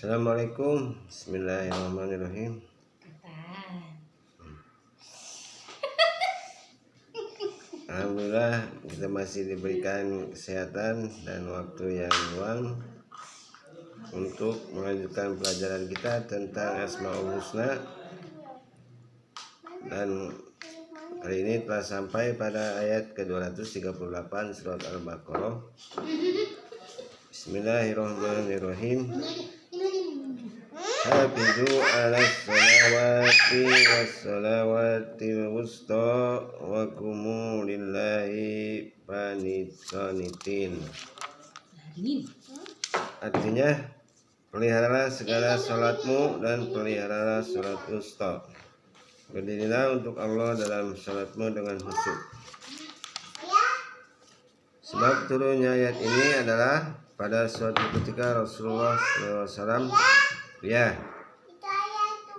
Assalamualaikum. Bismillahirrahmanirrahim. Alhamdulillah kita masih diberikan kesehatan dan waktu yang luang untuk melanjutkan pelajaran kita tentang Asmaul Husna, dan hari ini telah sampai pada ayat ke-238 surat Al-Baqarah. Bismillahirrahmanirrahim. Hafizu ala salawati wassalawatil wusta wa qumu lillahi qanitin. Artinya, peliharalah segala salatmu dan peliharalah salat wusta. Berdirilah untuk Allah dalam salatmu dengan khusyuk. Sebab turunnya ayat ini adalah pada suatu ketika Rasulullah SAW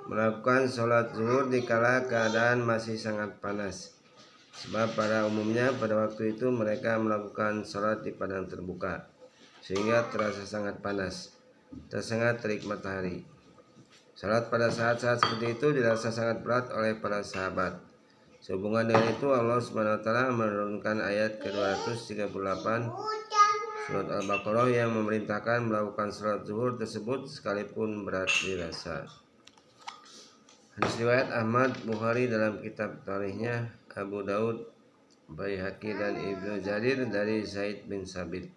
melakukan sholat zuhur dikala keadaan masih sangat panas. Sebab pada umumnya pada waktu itu mereka melakukan sholat di padang terbuka, sehingga terasa sangat panas, tersengat terik matahari. Sholat pada saat-saat seperti itu dirasa sangat berat oleh para sahabat. Sehubungan dengan itu Allah SWT menurunkan ayat ke-238 surat Al-Baqarah yang memerintahkan melakukan sholat zuhur tersebut sekalipun berat dirasa. Hadis riwayat Ahmad, Bukhari dalam kitab Tarikhnya, Abu Daud, Baihaqi dan Ibnu Jarir dari Zaid bin Sabit.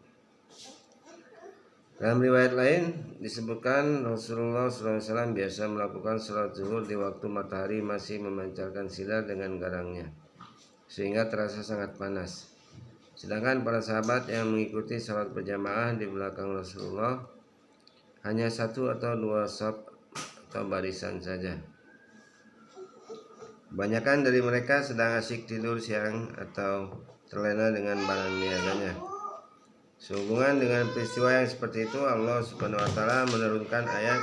Dalam riwayat lain disebutkan Rasulullah SAW biasa melakukan sholat zuhur di waktu matahari masih memancarkan sinar dengan garangnya, sehingga terasa sangat panas. Sedangkan para sahabat yang mengikuti sholat berjamaah di belakang Rasulullah hanya satu atau dua shaf atau barisan saja. Kebanyakan dari mereka sedang asyik tidur siang atau terlena dengan barang niaganya. Sehubungan dengan peristiwa yang seperti itu, Allah SWT menurunkan ayat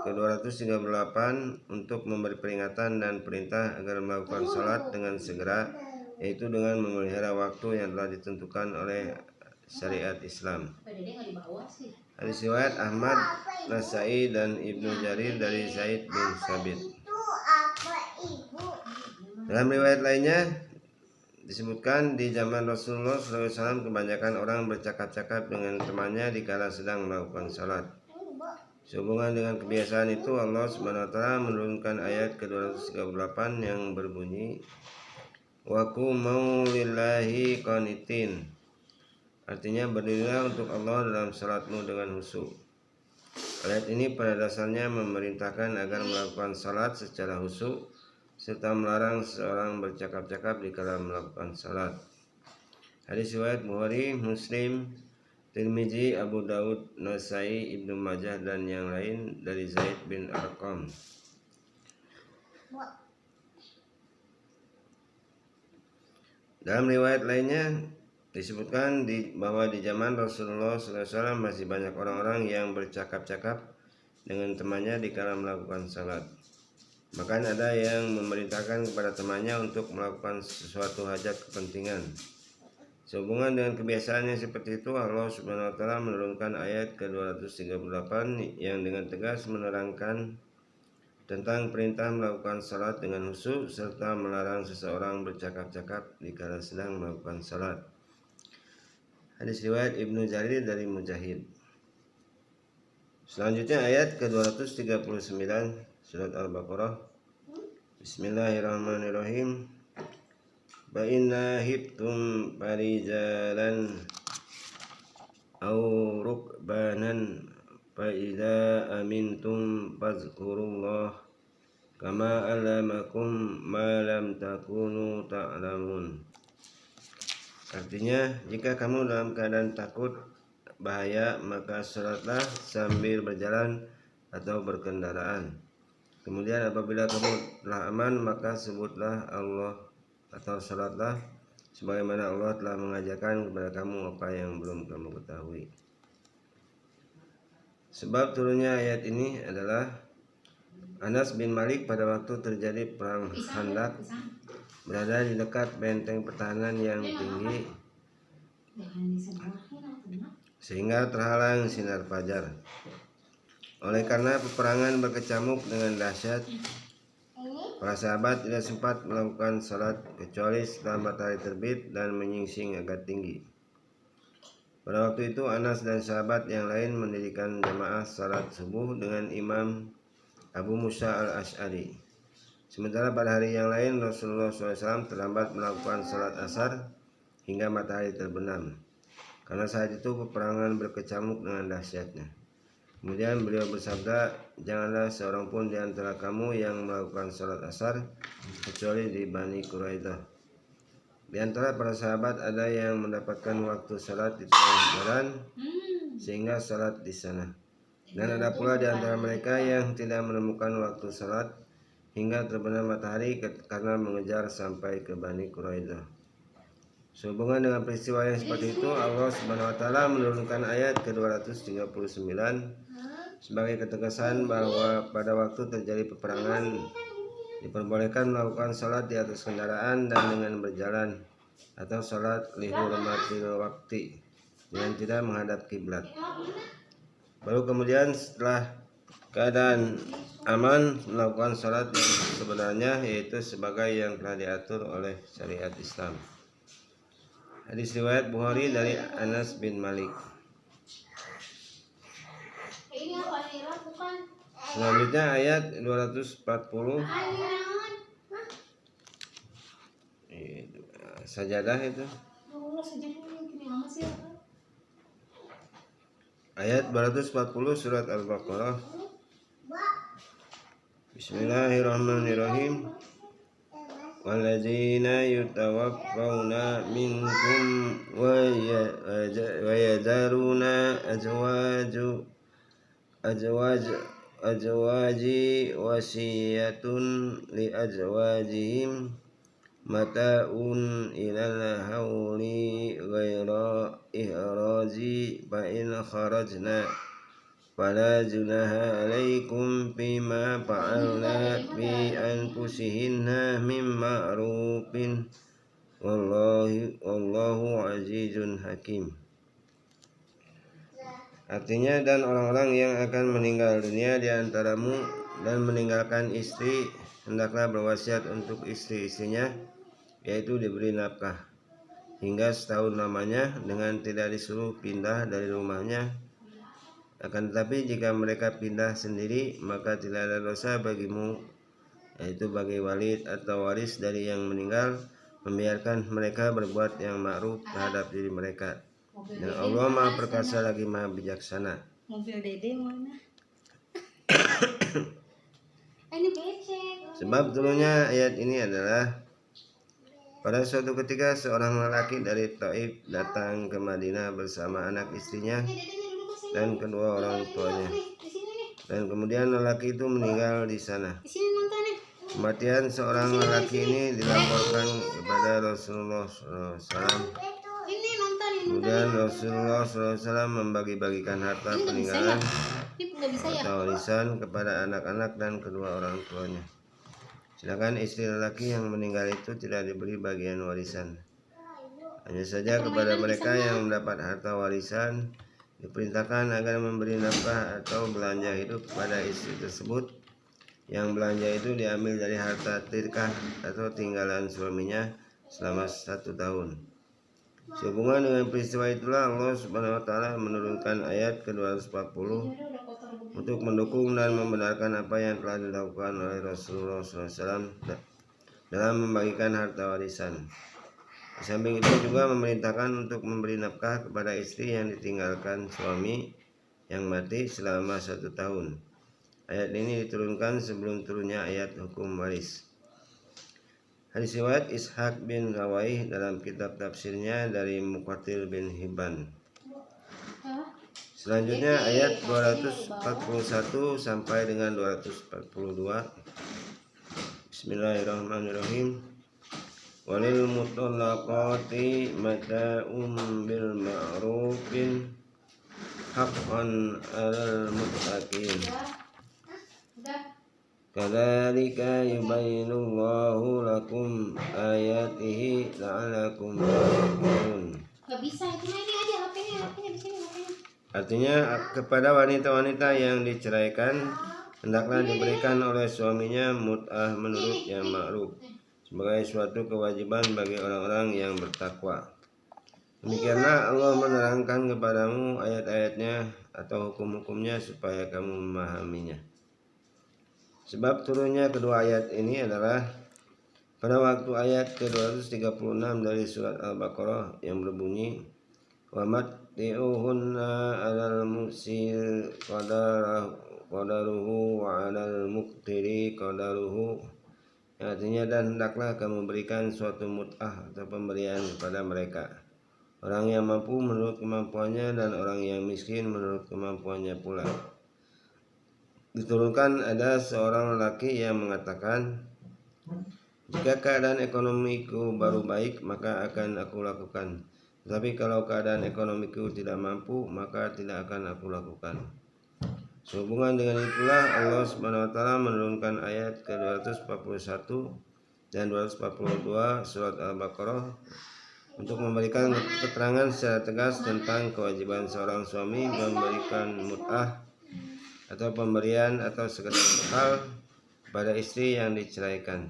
ke-238 untuk memberi peringatan dan perintah agar melakukan sholat dengan segera, yaitu dengan memelihara waktu yang telah ditentukan oleh syariat Islam. Hadis riwayat Ahmad, Nasai dan Ibnu Jarir dari Zaid bin Sabit. Dalam riwayat lainnya disebutkan di zaman Rasulullah SAW kebanyakan orang bercakap-cakap dengan temannya dikala sedang melakukan sholat. Sehubungan dengan kebiasaan itu, Allah SWT menurunkan ayat ke-238 yang berbunyi wa qumu lillahi qanitin. Artinya, berdirilah untuk Allah dalam salatmu dengan khusyuk. Ayat ini pada dasarnya memerintahkan agar melakukan salat secara khusyuk serta melarang seorang bercakap-cakap dikala melakukan salat. Hadis riwayat Bukhari, Muslim, Tirmizi, Abu Daud, Nasai, Ibnu Majah dan yang lain dari Zaid bin Arqam. Dalam riwayat lainnya disebutkan bahwa di zaman Rasulullah SAW masih banyak orang-orang yang bercakap-cakap dengan temannya dikala melakukan salat. Bahkan ada yang memerintahkan kepada temannya untuk melakukan sesuatu hajat kepentingan. Sehubungan dengan kebiasaannya seperti itu, Allah SWT menurunkan ayat ke-238 yang dengan tegas menerangkan tentang perintah melakukan salat dengan khusyuk serta melarang seseorang bercakap-cakap dikala sedang melakukan salat. Hadis riwayat Ibnu Jarir dari Mujahid. Selanjutnya ayat ke-239 surat Al-Baqarah. Bismillahirrahmanirrahim. Fa inna hibtum farijalan aw rukbanan fa idza amintum fazkurullah kama alamakum ma lam takunu ta'lamun. Artinya, jika kamu dalam keadaan takut bahaya, maka salatlah sambil berjalan atau berkendaraan. Kemudian apabila kamu telah aman, maka sebutlah Allah atau salatlah sebagaimana Allah telah mengajarkan kepada kamu apa yang belum kamu ketahui. Sebab turunnya ayat ini adalah Anas bin Malik pada waktu terjadi perang Khandaq berada di dekat benteng pertahanan yang tinggi sehingga terhalang sinar fajar. Oleh karena peperangan berkecamuk dengan dahsyat, para sahabat tidak sempat melakukan salat kecuali setelah matahari terbit dan menyingsing agak tinggi. Pada waktu itu Anas dan sahabat yang lain mendirikan jamaah salat subuh dengan Imam Abu Musa al-Asy'ari. Sementara pada hari yang lain Rasulullah SAW terlambat melakukan salat asar hingga matahari terbenam, karena saat itu peperangan berkecamuk dengan dahsyatnya. Kemudian beliau bersabda, janganlah seorang pun di antara kamu yang melakukan salat asar kecuali di Bani Quraidah. Di antara para sahabat ada yang mendapatkan waktu salat di tengah jalan sehingga salat di sana. Dan ada pula di antara mereka yang tidak menemukan waktu salat hingga terbenam matahari karena mengejar sampai ke Bani Quraidah. Sehubungan dengan peristiwa yang seperti itu, Allah Subhanahu wa taala menurunkan ayat ke-239 sebagai ketegasan bahwa pada waktu terjadi peperangan diperbolehkan melakukan salat di atas kendaraan dan dengan berjalan, atau salat li hurmatil waqti dengan tidak menghadap kiblat. Baru kemudian setelah keadaan aman melakukan salat yang sebenarnya, yaitu sebagai yang telah diatur oleh syariat Islam. Hadis riwayat Bukhari dari Anas bin Malik. Selanjutnya ayat 240. Sajadah itu. Ayat 240 surat Al-Baqarah. Bismillahirrahmanirrahim. Walladzina yutawaffawna minkum wa yadharuna azwaji wasiyatun li azwajihim mata'un ilal hauli ghaira ihrazi fa in kharajna fala junaha alaikum bima fa'alna bi anfusihinna min ma'rufin wallahu azizun hakim. Artinya, dan orang-orang yang akan meninggal dunia di antaramu dan meninggalkan istri, hendaklah berwasiat untuk istri-istrinya, yaitu diberi nafkah hingga setahun lamanya dengan tidak disuruh pindah dari rumahnya. Akan tetapi jika mereka pindah sendiri, maka tidak ada dosa bagimu, yaitu bagi walid atau waris dari yang meninggal, membiarkan mereka berbuat yang ma'ruf terhadap diri mereka. Dan Allah Maha Perkasa lagi Maha Bijaksana. Mobil Dede mana? Sebab turunnya ayat ini adalah pada suatu ketika seorang lelaki dari Taif datang ke Madinah bersama anak istrinya dan kedua orang tuanya. Dan kemudian lelaki itu meninggal di sana. Kematian seorang lelaki ini dilaporkan kepada Rasulullah SAW. Kemudian Rasulullah SAW membagi-bagikan harta peninggalan atau warisan kepada anak-anak dan kedua orang tuanya. Sedangkan istri lelaki yang meninggal itu tidak diberi bagian warisan. Hanya saja kepada mereka yang mendapat harta warisan diperintahkan agar memberi nafkah atau belanja hidup kepada istri tersebut. Yang belanja itu diambil dari harta tirkah atau tinggalan suaminya selama 1 tahun. Sehubungan dengan peristiwa itulah Allah Subhanahu wa taala menurunkan ayat ke-240 untuk mendukung dan membenarkan apa yang telah dilakukan oleh Rasulullah SAW dalam membagikan harta warisan. Di samping itu juga memerintahkan untuk memberi nafkah kepada istri yang ditinggalkan suami yang mati selama 1 tahun. Ayat ini diturunkan sebelum turunnya ayat hukum waris. Hadis riwayat Ishaq bin Rawaih dalam kitab tafsirnya dari Muqatil bin Hibban. Selanjutnya ayat 241 sampai dengan 242. Bismillahirrahmanirrahim. Walil mutallaqati mata'um bil ma'rufin haqqan 'alal muttaqin. Kadzalika yubayyinullahu lakum ayatihi la'alakum tattaqun. Enggak bisa, itu ini aja HP-nya di sini HP-nya. Artinya kepada wanita-wanita yang diceraikan hendaklah diberikan oleh suaminya mut'ah menurut yang ma'ruf sebagai suatu kewajiban bagi orang-orang yang bertakwa. Demikianlah Allah menerangkan kepadamu ayat-ayatnya atau hukum-hukumnya supaya kamu memahaminya. Sebab turunnya kedua ayat ini adalah pada waktu ayat ke-236 dari surat Al-Baqarah yang berbunyi wa matti'uhunna 'alal muqsir qadaruhu wa 'alal muqtiri qadaruhu, artinya dan hendaklah kamu berikan suatu mut'ah atau pemberian kepada mereka, orang yang mampu menurut kemampuannya dan orang yang miskin menurut kemampuannya pula. Diturunkan ada seorang lelaki yang mengatakan, jika keadaan ekonomiku baru baik maka akan aku lakukan, tetapi kalau keadaan ekonomiku tidak mampu maka tidak akan aku lakukan. Sehubungan dengan itulah Allah Subhanahu wa taala menurunkan ayat ke-241 dan 242 surat Al-Baqarah untuk memberikan keterangan secara tegas tentang kewajiban seorang suami memberikan mut'ah atau pemberian atau sekedar bekal pada istri yang diceraikan.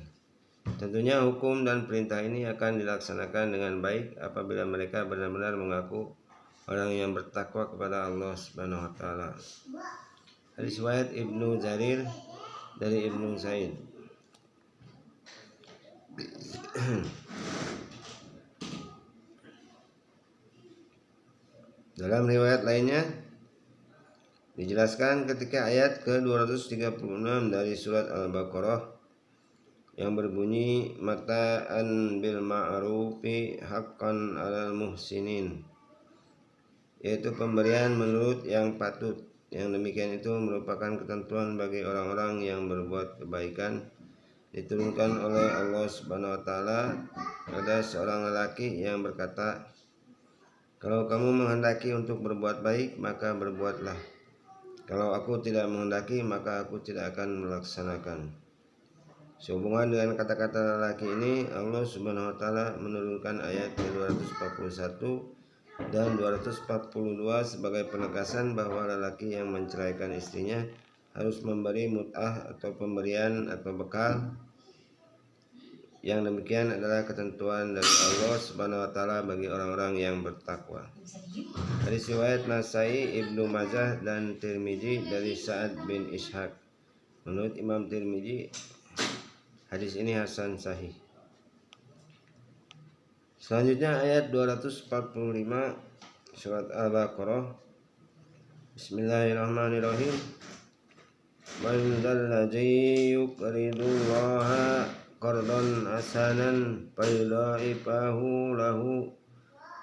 Tentunya hukum dan perintah ini akan dilaksanakan dengan baik apabila mereka benar-benar mengaku orang yang bertakwa kepada Allah Subhanahu wa taala. Hadis riwayat Ibnu Jarir dari Ibnu Sa'id. Dalam riwayat lainnya dijelaskan ketika ayat ke-236 dari surat Al-Baqarah yang berbunyi mata'an bil ma'rufi haqqan 'alal muhsinin, yaitu pemberian menurut yang patut. Yang demikian itu merupakan ketentuan bagi orang-orang yang berbuat kebaikan. Diturunkan oleh Allah Subhanahu wa taala ada seorang lelaki yang berkata, kalau kamu menghendaki untuk berbuat baik maka berbuatlah. Kalau aku tidak menghendaki maka aku tidak akan melaksanakan. Sehubungan dengan kata-kata lelaki ini, Allah Subhanahu wa taala menurunkan ayat 241 dan 242 sebagai penegasan bahwa lelaki yang menceraikan istrinya harus memberi mut'ah atau pemberian atau bekal. Yang demikian adalah ketentuan dari Allah Subhanahu wa taala bagi orang-orang yang bertakwa. Hadis riwayat Nasai, Ibnu Majah dan Tirmizi dari Sa'ad bin Ishaq. Menurut Imam Tirmizi, hadis ini hasan sahih. Selanjutnya ayat 245 surat Al-Baqarah. Bismillahirrahmanirrahim. Man dzalladzi yuqridullaha qardan hasanan fayudha'ifahu lahu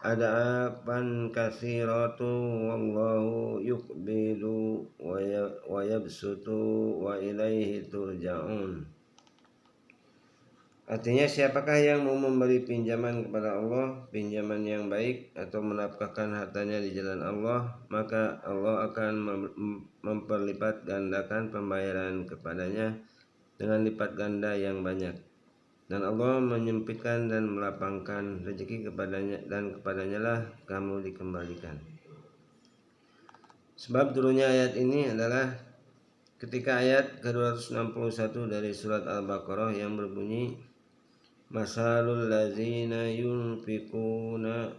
ad'afan katsiratu wallahu yuqbidu wa yabsutu wa ilaihi turja'un. Artinya, siapakah yang mau memberi pinjaman kepada Allah, pinjaman yang baik, atau menafkahkan hartanya di jalan Allah, maka Allah akan memperlipat gandakan pembayaran kepadanya dengan lipat ganda yang banyak. Dan Allah menyempitkan dan melapangkan rezeki kepadanya, dan kepadanya lah kamu dikembalikan. Sebab turunnya ayat ini adalah ketika ayat ke-261 dari surat Al-Baqarah yang berbunyi masalul ladzina yunfikuna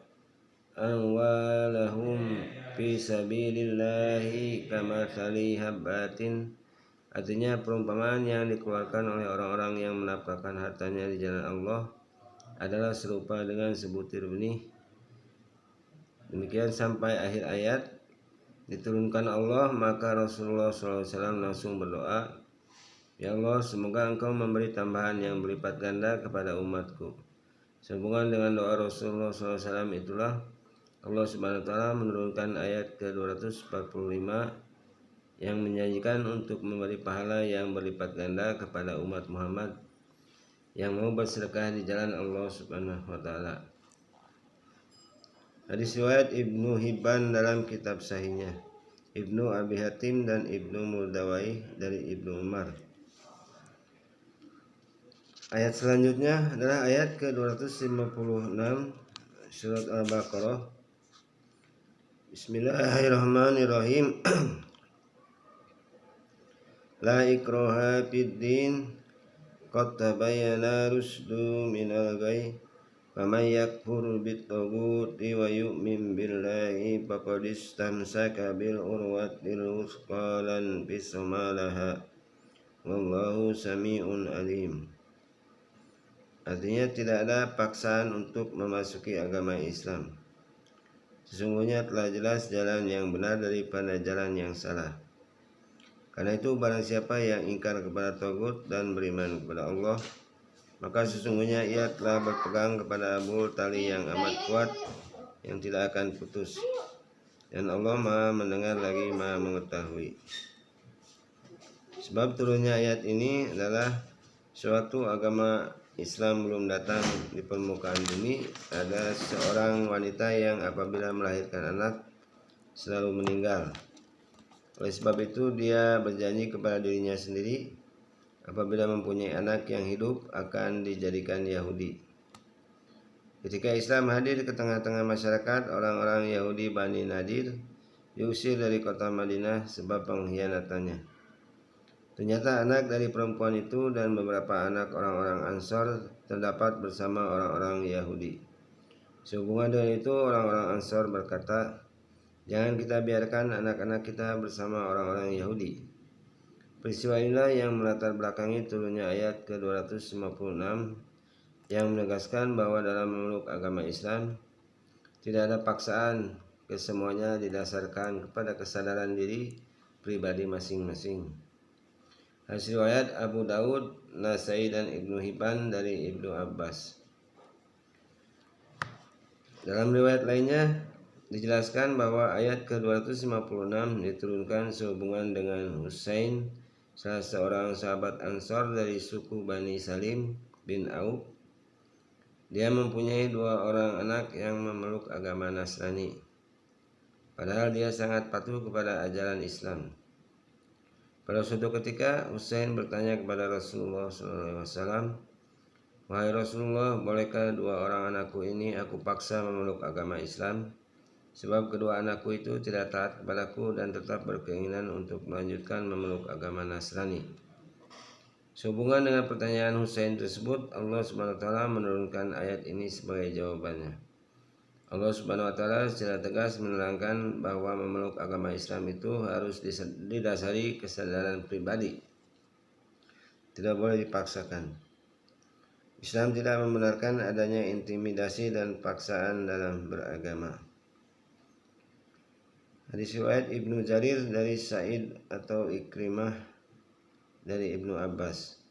amwalahum fi sabilillahi kamatsali habbatin, artinya perumpamaan yang dikeluarkan oleh orang-orang yang menafkahkan hartanya di jalan Allah adalah serupa dengan sebutir benih. Demikian sampai akhir ayat. Diturunkan Allah, maka Rasulullah SAW langsung berdoa, ya Allah, semoga engkau memberi tambahan yang berlipat ganda kepada umatku. Sehubungan dengan doa Rasulullah SAW itulah Allah Subhanahu wa taala menurunkan ayat ke-245 yang menjanjikan untuk memberi pahala yang berlipat ganda kepada umat Muhammad yang mau bersedekah di jalan Allah Subhanahu wa taala. Hadis riwayat Ibnu Hibban dalam kitab sahihnya, Ibnu Abi Hatim dan Ibnu Murdawai dari Ibnu Umar. Ayat selanjutnya adalah ayat ke-256 surat Al-Baqarah. Bismillahirrahmanirrahim. La ikraha fid din, qad tabayyana rusdu minal ghayy, faman yakfur bit-taghuti wa yu'min billahi faqad istamsaka bil urwatil wuthqa lan fisama laha, wallahu sami'un alim. Artinya tidak ada paksaan untuk memasuki agama Islam. Sesungguhnya telah jelas jalan yang benar daripada jalan yang salah. Karena itu barang siapa yang ingkar kepada tagut dan beriman kepada Allah, maka sesungguhnya ia telah berpegang kepada tali yang amat kuat yang tidak akan putus. Dan Allah Maha mendengar lagi Maha mengetahui. Sebab turunnya ayat ini adalah suatu agama Islam belum datang di permukaan bumi, ada seorang wanita yang apabila melahirkan anak selalu meninggal. Oleh sebab itu dia berjanji kepada dirinya sendiri, apabila mempunyai anak yang hidup akan dijadikan Yahudi. Ketika Islam hadir ke tengah-tengah masyarakat, orang-orang Yahudi Bani Nadir diusir dari kota Madinah sebab pengkhianatannya. Ternyata anak dari perempuan itu dan beberapa anak orang-orang Ansor terdapat bersama orang-orang Yahudi. Sehubungan dengan itu orang-orang Ansor berkata, "Jangan kita biarkan anak-anak kita bersama orang-orang Yahudi." Peristiwa inilah yang melatar belakangi turunnya ayat ke-256 yang menegaskan bahwa dalam memeluk agama Islam tidak ada paksaan, kesemuanya didasarkan kepada kesadaran diri pribadi masing-masing. Hasil riwayat Abu Daud, Nasai dan Ibnu Hibban dari Ibnu Abbas. Dalam riwayat lainnya dijelaskan bahwa ayat ke-256 diturunkan sehubungan dengan Husain, salah seorang sahabat Ansor dari suku Bani Salim bin Auf. Dia mempunyai 2 orang anak yang memeluk agama Nasrani, padahal dia sangat patuh kepada ajaran Islam. Pada suatu ketika Husain bertanya kepada Rasulullah SAW, "Wahai Rasulullah, bolehkah 2 orang anakku ini aku paksa memeluk agama Islam? Sebab kedua anakku itu tidak taat kepadaku dan tetap berkeinginan untuk melanjutkan memeluk agama Nasrani." Sehubungan dengan pertanyaan Husain tersebut, Allah SWT menurunkan ayat ini sebagai jawabannya. Allah Subhanahu wa taala secara tegas menerangkan bahwa memeluk agama Islam itu harus didasari kesadaran pribadi. Tidak boleh dipaksakan. Islam tidak membenarkan adanya intimidasi dan paksaan dalam beragama. Hadis riwayat Ibnu Jarir dari Sa'id atau Ikrimah dari Ibnu Abbas.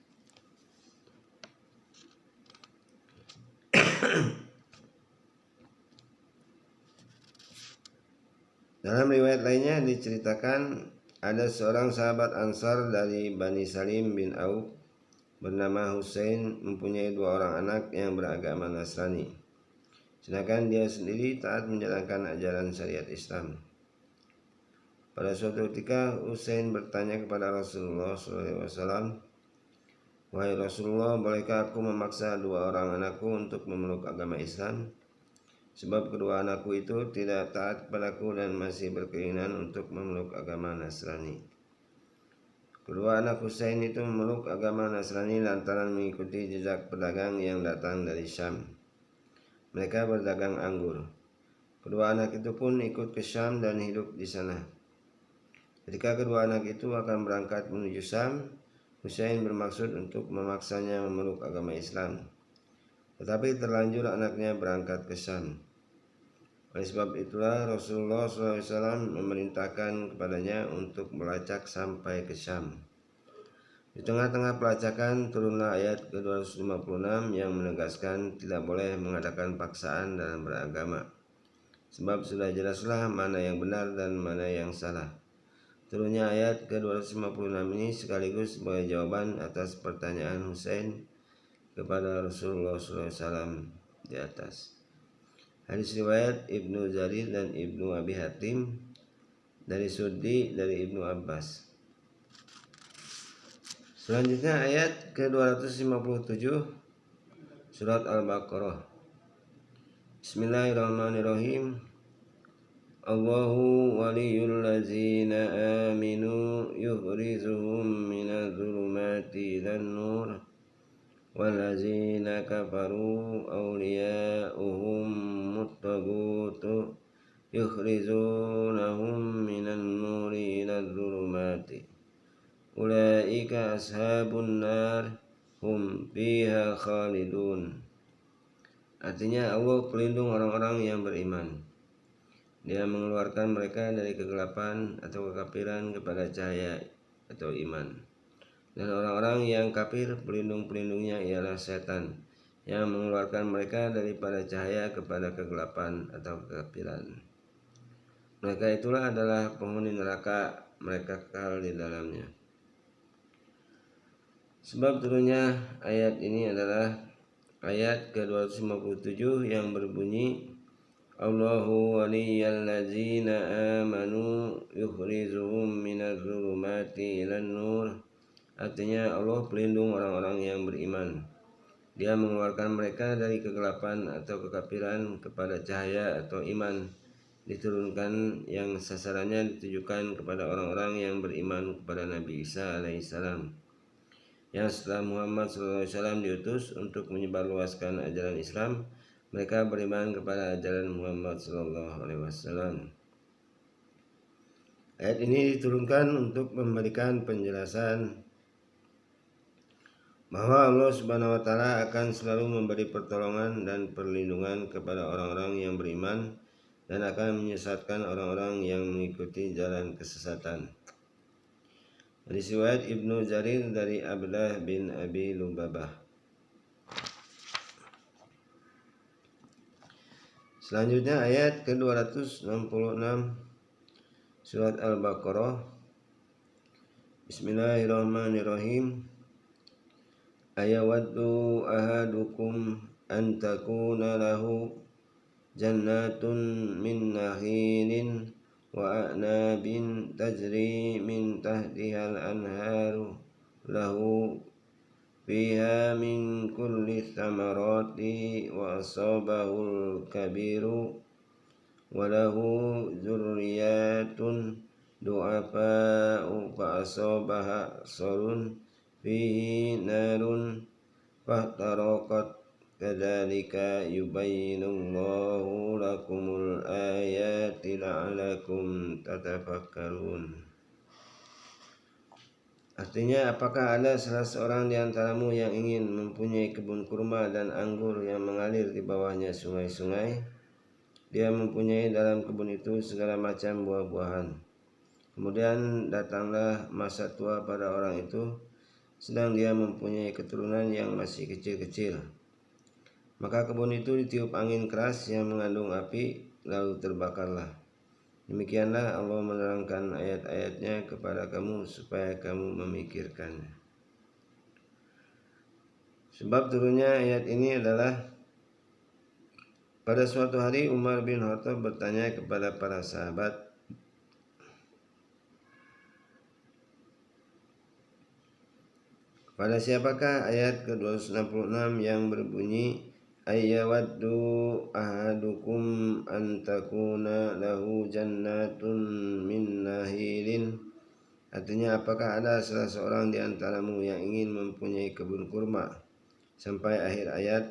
Dalam riwayat lainnya diceritakan ada seorang sahabat Ansar dari Bani Salim bin Auf bernama Husain mempunyai 2 orang anak yang beragama Nasrani, sedangkan dia sendiri taat menjalankan ajaran syariat Islam. Pada suatu ketika Husain bertanya kepada Rasulullah SAW, "Wahai Rasulullah, bolehkah aku memaksa 2 orang anakku untuk memeluk agama Islam? Sebab kedua anakku itu tidak taat kepadaku dan masih berkeinginan untuk memeluk agama Nasrani." Kedua anak Husain itu memeluk agama Nasrani lantaran mengikuti jejak pedagang yang datang dari Syam. Mereka berdagang anggur. Kedua anak itu pun ikut ke Syam dan hidup di sana. Ketika kedua anak itu akan berangkat menuju Syam, Husain bermaksud untuk memaksanya memeluk agama Islam. Tetapi terlanjur anaknya berangkat ke Syam. Oleh sebab itulah Rasulullah SAW memerintahkan kepadanya untuk melacak sampai ke Syam. Di tengah-tengah pelacakan turunlah ayat ke-256 yang menegaskan tidak boleh mengadakan paksaan dalam beragama. Sebab sudah jelaslah mana yang benar dan mana yang salah. Turunnya ayat ke-256 ini sekaligus sebagai jawaban atas pertanyaan Husain kepada Rasulullah SAW di atas. Hadis riwayat Ibnu Jarir dan Ibnu Abi Hatim dari Suddi dari Ibnu Abbas. Selanjutnya ayat ke-257 surat Al-Baqarah. Bismillahirrahmanirrahim. Allahu waliyul ladzina aminu yukhrijuhum minadh dhulumati ilan nur walladzina kafaru awliya'uhum muttagutu yukhrijunahum minan nuri iladh dhulumati ulaika ashabun nar hum fiha khalidun. Artinya Allah pelindung orang-orang yang beriman. Dia mengeluarkan mereka dari kegelapan atau kekafiran kepada cahaya atau iman. Dan orang-orang yang kafir, pelindung-pelindungnya ialah setan yang mengeluarkan mereka daripada cahaya kepada kegelapan atau kekafiran. Mereka itulah adalah penghuni neraka, mereka kekal di dalamnya. Sebab turunnya ayat ini adalah ayat ke-257 yang berbunyi Allahu waliyal ladzina amanu yukhrijuhum minadh dhulumati ilan nur. Artinya Allah pelindung orang-orang yang beriman. Dia mengeluarkan mereka dari kegelapan atau kekafiran kepada cahaya atau iman. Diturunkan yang sasarannya ditujukan kepada orang-orang yang beriman kepada Nabi Isa alaihissalam, yang setelah Muhammad SAW diutus untuk menyebarluaskan ajaran Islam, mereka beriman kepada ajaran Muhammad SAW. Ayat ini diturunkan untuk memberikan penjelasan bahwa Allah Subhanahu wa Ta'ala akan selalu memberi pertolongan dan perlindungan kepada orang-orang yang beriman dan akan menyesatkan orang-orang yang mengikuti jalan kesesatan. Hadis riwayat Ibnu Jarir dari Abdullah bin Abi Lubabah. Selanjutnya ayat ke-266 surat Al-Baqarah. Bismillahirrahmanirrahim. Ayawaddu ahadukum an takuna lahu jannatun min nakhilin wa a'nabin tajri min tahtihal anharu lahu fiha min kulli thamarati wa asabahul kabiru wa lahu dzurriyyatun du'afa'u fa asabaha sarun fihi narun fahtaraqat kadzalika yubayyinullahu lakumul ayati la'alakum tatafakkarun. Artinya, apakah ada salah seorang di antaramu yang ingin mempunyai kebun kurma dan anggur yang mengalir di bawahnya sungai-sungai? Dia mempunyai dalam kebun itu segala macam buah-buahan. Kemudian datanglah masa tua pada orang itu, sedang dia mempunyai keturunan yang masih kecil-kecil. Maka kebun itu ditiup angin keras yang mengandung api, lalu terbakarlah. Demikianlah Allah menerangkan ayat-ayatnya kepada kamu supaya kamu memikirkannya. Sebab turunnya ayat ini adalah pada suatu hari Umar bin Khattab bertanya kepada para sahabat, pada siapakah ayat ke-266 yang berbunyi Ayyawaddu ahadukum an takuna lahu jannatun min nahilin. Artinya, apakah ada salah seorang di antaramu yang ingin mempunyai kebun kurma, sampai akhir ayat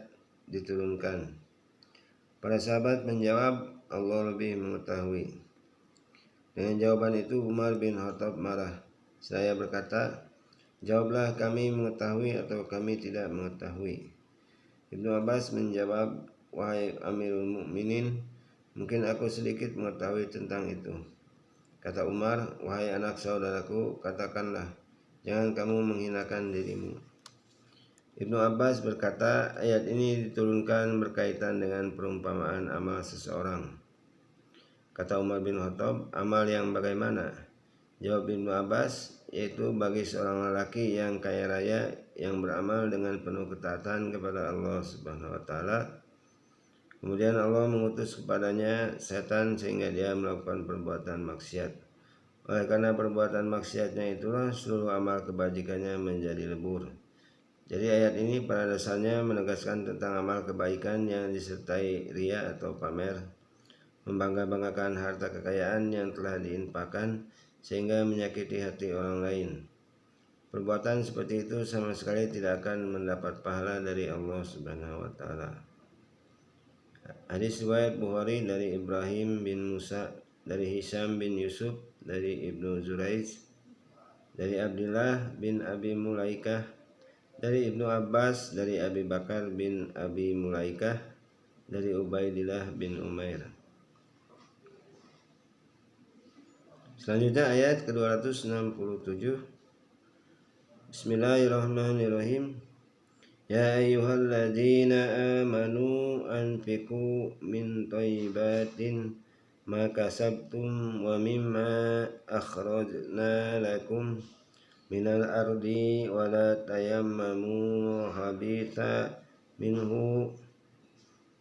diturunkan. Para sahabat menjawab, Allah lebih mengetahui. Dengan jawaban itu Umar bin Khattab marah. Saya berkata, jawablah, kami mengetahui atau kami tidak mengetahui. Ibnu Abbas menjawab, wahai Amirul Mukminin, mungkin aku sedikit mengetahui tentang itu. Kata Umar, wahai anak saudaraku, katakanlah, jangan kamu menghinakan dirimu. Ibnu Abbas berkata, ayat ini diturunkan berkaitan dengan perumpamaan amal seseorang. Kata Umar bin Khattab, amal yang bagaimana? Jawab Ibnu Abbas, yaitu bagi seorang lelaki yang kaya raya yang beramal dengan penuh ketaatan kepada Allah Subhanahu wa Ta'ala. Kemudian Allah mengutus kepadanya setan sehingga dia melakukan perbuatan maksiat. Oleh karena perbuatan maksiatnya itulah seluruh amal kebajikannya menjadi lebur. Jadi ayat ini pada dasarnya menegaskan tentang amal kebaikan yang disertai ria atau pamer. membangga-banggakan harta kekayaan yang telah diinfakkan sehingga menyakiti hati orang lain. Perbuatan seperti itu sama sekali tidak akan mendapat pahala dari Allah Subhanahu wa taala. Hadis riwayat Bukhari dari Ibrahim bin Musa, dari Hisham bin Yusuf, dari Ibnu Zuraiz, dari Abdullah bin Abi Mulaikah, dari Ibnu Abbas, dari Abi Bakar bin Abi Mulaikah, dari Ubaidillah bin Umair. Selanjutnya ayat ke-267. Bismillahirrahmanirrahim. Ya ayyuhalladzina amanu anfiqu min thayyibatin ma kasabtum wa mimma akhrajna lakum minal ardi wa la tayammamu khabitha minhu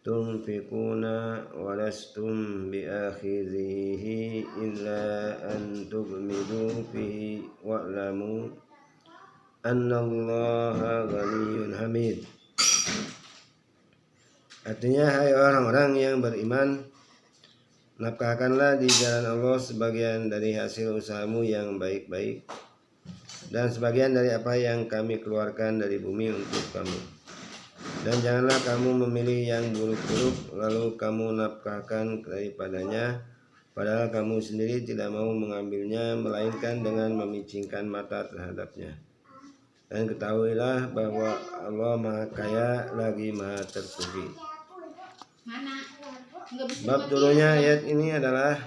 tunfiquna wa lastum biakhidhihi illa an tughmidu fihi wa'lamu annallaha ghaniyyun hamid. Artinya, hai orang-orang yang beriman, nafkahkanlah di jalan Allah sebagian dari hasil usahamu yang baik-baik dan sebagian dari apa yang kami keluarkan dari bumi untuk kamu. Dan janganlah kamu memilih yang buruk-buruk lalu kamu nafkahkan daripadanya, padahal kamu sendiri tidak mau mengambilnya melainkan dengan memicingkan mata terhadapnya. Dan ketahuilah bahwa Allah Maha Kaya lagi Maha Terpuji. Bab turunnya ayat ini adalah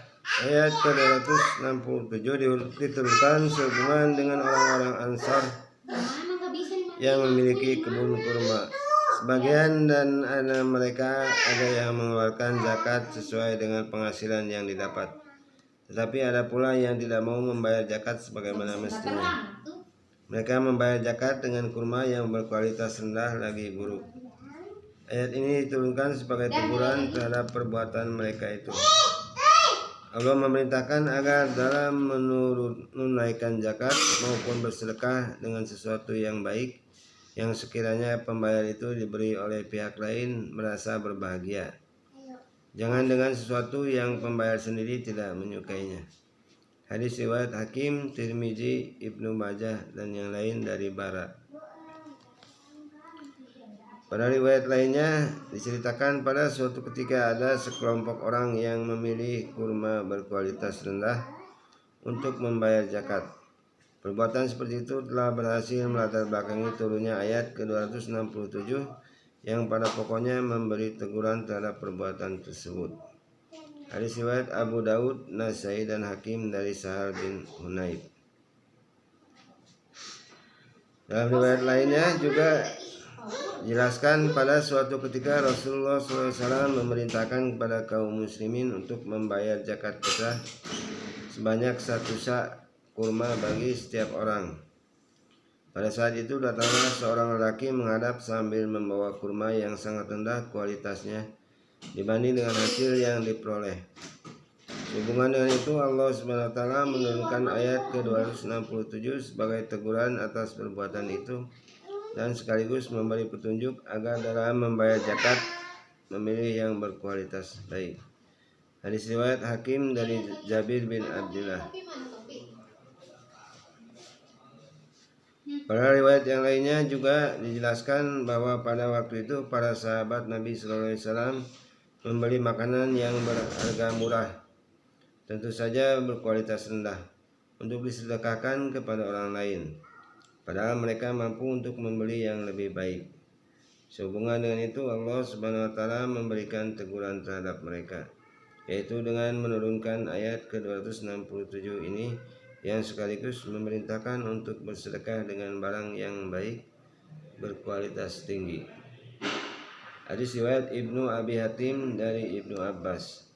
ayat ke-267, diturunkan sehubungan dengan orang-orang Ansar yang memiliki kebun kurma. Sebagian dan mereka ada yang mengeluarkan zakat sesuai dengan penghasilan yang didapat, tetapi ada pula yang tidak mau membayar zakat sebagaimana mestinya. Mereka membayar zakat dengan kurma yang berkualitas rendah lagi buruk. Ayat ini diturunkan sebagai teguran terhadap perbuatan mereka itu. Allah memerintahkan agar dalam menunaikan zakat maupun bersedekah dengan sesuatu yang baik, yang sekiranya pembayar itu diberi oleh pihak lain merasa berbahagia. Jangan dengan sesuatu yang pembayar sendiri tidak menyukainya. Hadis riwayat Hakim, Tirmizi, Ibnu Majah dan yang lain dari Bara. Pada riwayat lainnya diceritakan pada suatu ketika ada sekelompok orang yang memilih kurma berkualitas rendah untuk membayar zakat. Perbuatan seperti itu telah berhasil melatar belakangi turunnya ayat ke-267 yang pada pokoknya memberi teguran terhadap perbuatan tersebut. Hadis riwayat Abu Daud, Nasai dan Hakim dari Sahal bin Hunayf. Dalam riwayat lainnya juga jelaskan pada suatu ketika Rasulullah SAW memerintahkan kepada kaum muslimin untuk membayar zakat fitrah sebanyak 1 sa' kurma bagi setiap orang. Pada saat itu datanglah seorang lelaki menghadap sambil membawa kurma yang sangat rendah kualitasnya dibanding dengan hasil yang diperoleh. Hubungan dengan itu Allah SWT menurunkan ayat ke-267 sebagai teguran atas perbuatan itu dan sekaligus memberi petunjuk agar dalam membayar zakat memilih yang berkualitas baik. Hadis riwayat Hakim dari Jabir bin Abdullah. Pada riwayat yang lainnya juga dijelaskan bahwa pada waktu itu para sahabat Nabi SAW membeli makanan yang berharga murah, tentu saja berkualitas rendah, untuk disedekahkan kepada orang lain, padahal mereka mampu untuk membeli yang lebih baik. Sehubungan dengan itu Allah Subhanahu wa taala memberikan teguran terhadap mereka, yaitu dengan menurunkan ayat ke-267 ini yang sekaligus memerintahkan untuk bersedekah dengan barang yang baik berkualitas tinggi. Hadis riwayat Ibnu Abi Hatim dari Ibnu Abbas.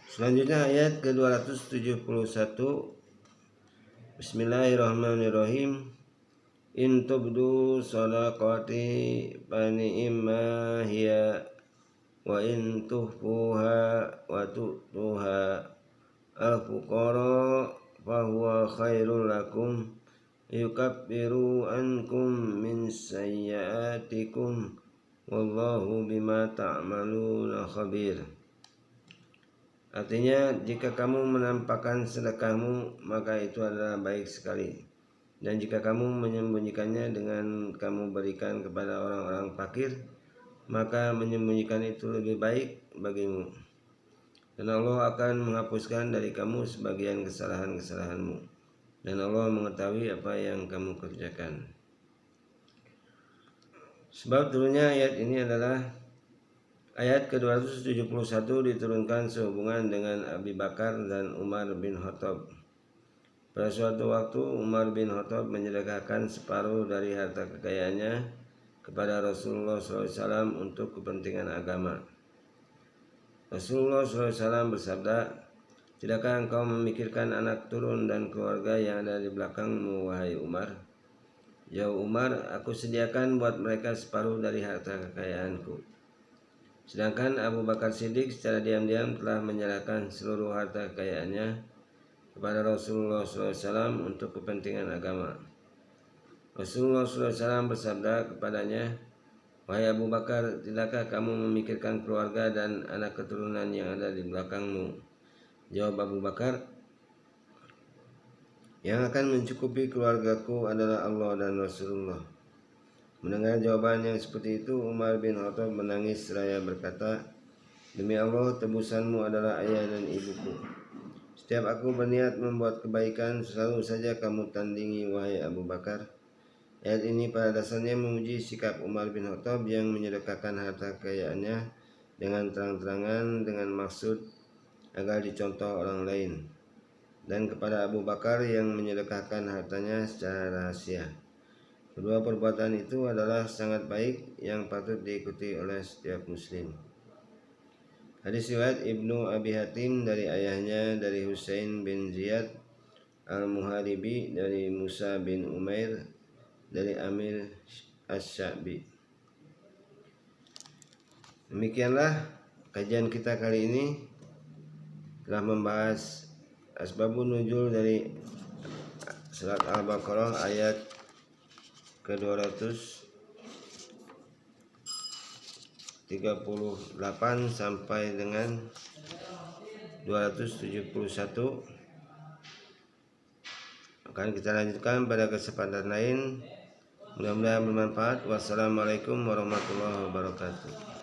Selanjutnya ayat ke-271. Bismillahirrahmanirrahim. In tubdu sadaqati fani imma hiya wa in tuhfuha wa tu'tuha al-fuqara fa huwa khairul lakum yukaffiru ankum min sayyi'atikum wallahu bima ta'maluna khabir. Artinya, jika kamu menampakkan sedekahmu, maka itu adalah baik sekali. Dan jika kamu menyembunyikannya dengan kamu berikan kepada orang-orang fakir, maka menyembunyikan itu lebih baik bagimu. Dan Allah akan menghapuskan dari kamu sebagian kesalahan-kesalahanmu. Dan Allah mengetahui apa yang kamu kerjakan. Sebab turunnya ayat ini adalah ayat ke-271 diturunkan sehubungan dengan Abu Bakar dan Umar bin Khattab. Pada suatu waktu Umar bin Khattab menyedekahkan separuh dari harta kekayaannya kepada Rasulullah SAW untuk kepentingan agama. Rasulullah SAW bersabda, "Tidakkah engkau memikirkan anak turun dan keluarga yang ada di belakangmu, wahai Umar?" Jawab Umar, "Aku sediakan buat mereka separuh dari harta kekayaanku." Sedangkan Abu Bakar Siddiq secara diam-diam telah menyerahkan seluruh harta kekayaannya kepada Rasulullah SAW untuk kepentingan agama. Rasulullah SAW bersabda kepadanya, "Wahai Abu Bakar, tidakkah kamu memikirkan keluarga dan anak keturunan yang ada di belakangmu?" Jawab Abu Bakar, "Yang akan mencukupi keluargaku adalah Allah dan Rasulullah." Mendengar jawaban yang seperti itu, Umar bin Khattab menangis seraya berkata, "Demi Allah, tebusanmu adalah ayah dan ibuku. Setiap aku berniat membuat kebaikan, selalu saja kamu tandingi, wahai Abu Bakar." Ayat ini pada dasarnya memuji sikap Umar bin Khattab yang menyedekahkan harta kekayaannya dengan terang-terangan dengan maksud agar dicontoh orang lain, dan kepada Abu Bakar yang menyedekahkan hartanya secara rahasia. Kedua perbuatan itu adalah sangat baik yang patut diikuti oleh setiap muslim. Hadis riwayat Ibnu Abi Hatim dari ayahnya dari Husain bin Ziyad Al-Muharibi dari Musa bin Umair dari Amir Asy-Sya'bi. Demikianlah kajian kita kali ini, telah membahas asbabun nuzul dari surat Al-Baqarah ayat ke-238 sampai dengan 271. Akan kita lanjutkan pada kesempatan lain. Mudah-mudahan bermanfaat. Wassalamualaikum warahmatullahi wabarakatuh.